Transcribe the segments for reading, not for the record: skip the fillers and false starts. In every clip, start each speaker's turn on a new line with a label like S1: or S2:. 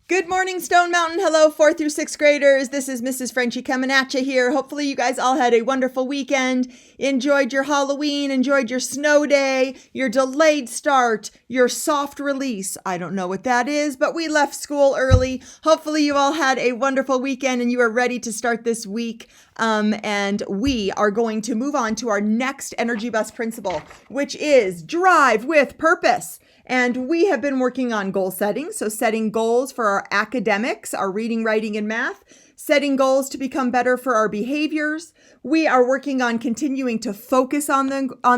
S1: Good morning, Stone Mountain. Hello, 4th through 6th graders. This is Mrs. Frenchie coming at you here. Hopefully you guys all had a wonderful weekend, enjoyed your Halloween, enjoyed your snow day, your delayed start, your soft release. I don't know what that is, but we left school early. Hopefully you all had a wonderful weekend and you are ready to start this week. And we are going to move on to our next Energy Bus principle, which is drive with purpose. And we have been working on goal setting. So setting goals for our academics, our reading, writing, and math, setting goals to become better for our behaviors. We are working on continuing to focus on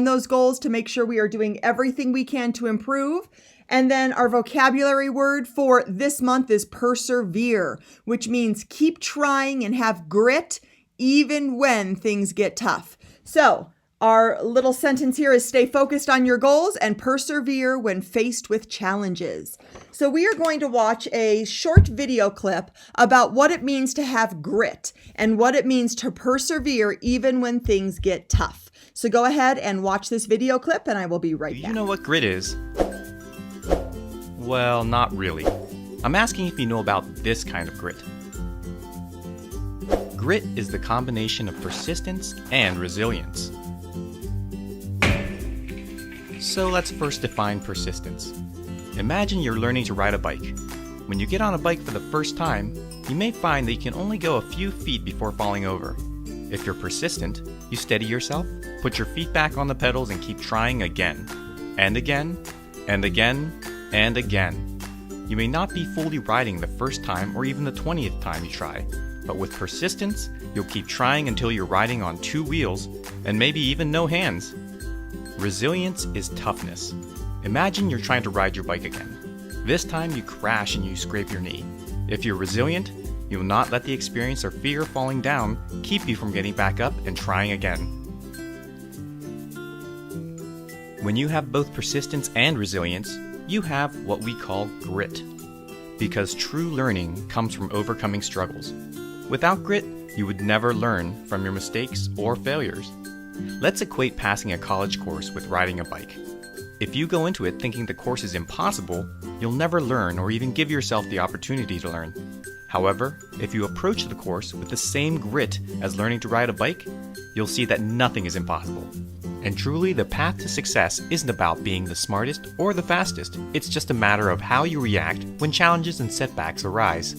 S1: those goals to make sure we are doing everything we can to improve. And then our vocabulary word for this month is persevere, which means keep trying and have grit even when things get tough. So our little sentence here is stay focused on your goals and persevere when faced with challenges. So we are going to watch a short video clip about what it means to have grit and what it means to persevere even when things get tough. So go ahead and watch this video clip and I will be right back.
S2: Do you know what grit is? Well, not really. I'm asking if you know about this kind of grit. Grit is the combination of persistence and resilience. So let's first define persistence. Imagine you're learning to ride a bike. When you get on a bike for the first time, you may find that you can only go a few feet before falling over. If you're persistent, you steady yourself, put your feet back on the pedals and keep trying again, and again, and again, and again. You may not be fully riding the first time or even the 20th time you try, but with persistence, you'll keep trying until you're riding on 2 wheels and maybe even no hands. Resilience is toughness. Imagine you're trying to ride your bike again. This time you crash and you scrape your knee. If you're resilient, you'll not let the experience or fear of falling down keep you from getting back up and trying again. When you have both persistence and resilience, you have what we call grit. Because true learning comes from overcoming struggles. Without grit, you would never learn from your mistakes or failures. Let's equate passing a college course with riding a bike. If you go into it thinking the course is impossible, you'll never learn or even give yourself the opportunity to learn. However, if you approach the course with the same grit as learning to ride a bike, you'll see that nothing is impossible. And truly, the path to success isn't about being the smartest or the fastest. It's just a matter of how you react when challenges and setbacks arise.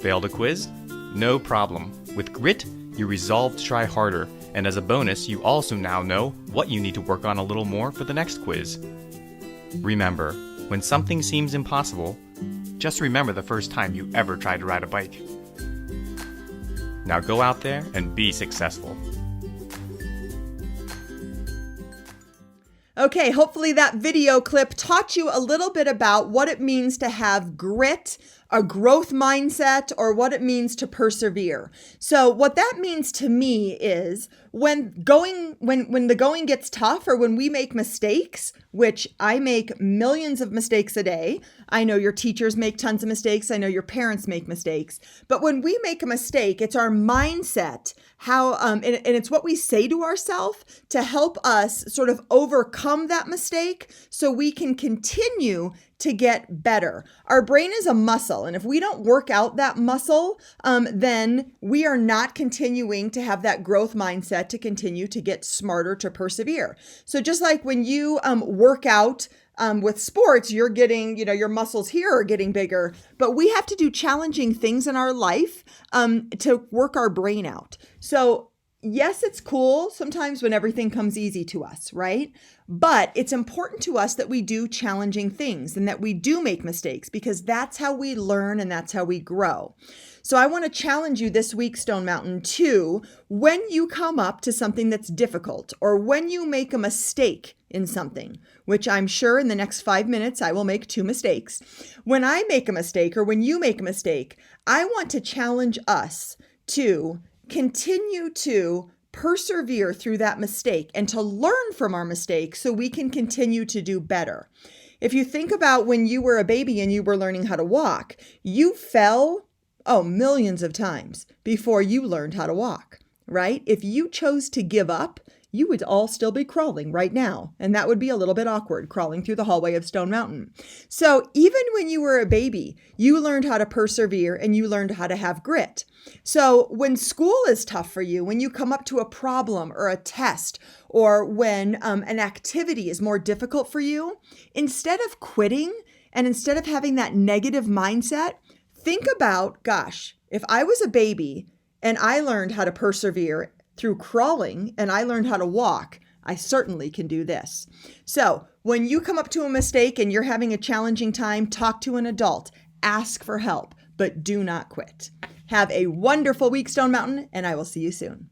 S2: Failed a quiz? No problem. With grit, you resolve to try harder. And as a bonus, you also now know what you need to work on a little more for the next quiz. Remember, when something seems impossible, just remember the first time you ever tried to ride a bike. Now go out there and be successful.
S1: Okay, hopefully that video clip taught you a little bit about what it means to have grit, a growth mindset, or what it means to persevere. So what that means to me is when the going gets tough or when we make mistakes, which I make millions of mistakes a day. I know your teachers make tons of mistakes. I know your parents make mistakes. But when we make a mistake, it's our mindset, and it's what we say to ourselves to help us sort of overcome that mistake so we can continue to get better. Our brain is a muscle, and if we don't work out that muscle, then we are not continuing to have that growth mindset to continue to get smarter, to persevere. So just like when you work out with sports, you're getting, your muscles here are getting bigger, but we have to do challenging things in our life to work our brain out. So yes, it's cool sometimes when everything comes easy to us, right? But it's important to us that we do challenging things and that we do make mistakes because that's how we learn and that's how we grow. So I want to challenge you this week, Stone Mountain, to when you come up to something that's difficult or when you make a mistake in something, which I'm sure in the next 5 minutes I will make 2 mistakes. When I make a mistake or when you make a mistake, I want to challenge us to continue to persevere through that mistake and to learn from our mistake so we can continue to do better. If you think about when you were a baby and you were learning how to walk, you fell, millions of times before you learned how to walk, right? If you chose to give up, you would all still be crawling right now. And that would be a little bit awkward, crawling through the hallway of Stone Mountain. So even when you were a baby, you learned how to persevere and you learned how to have grit. So when school is tough for you, when you come up to a problem or a test, or when an activity is more difficult for you, instead of quitting and instead of having that negative mindset, think about, gosh, if I was a baby and I learned how to persevere through crawling and I learned how to walk, I certainly can do this. So when you come up to a mistake and you're having a challenging time, talk to an adult, ask for help, but do not quit. Have a wonderful week, Stone Mountain, and I will see you soon.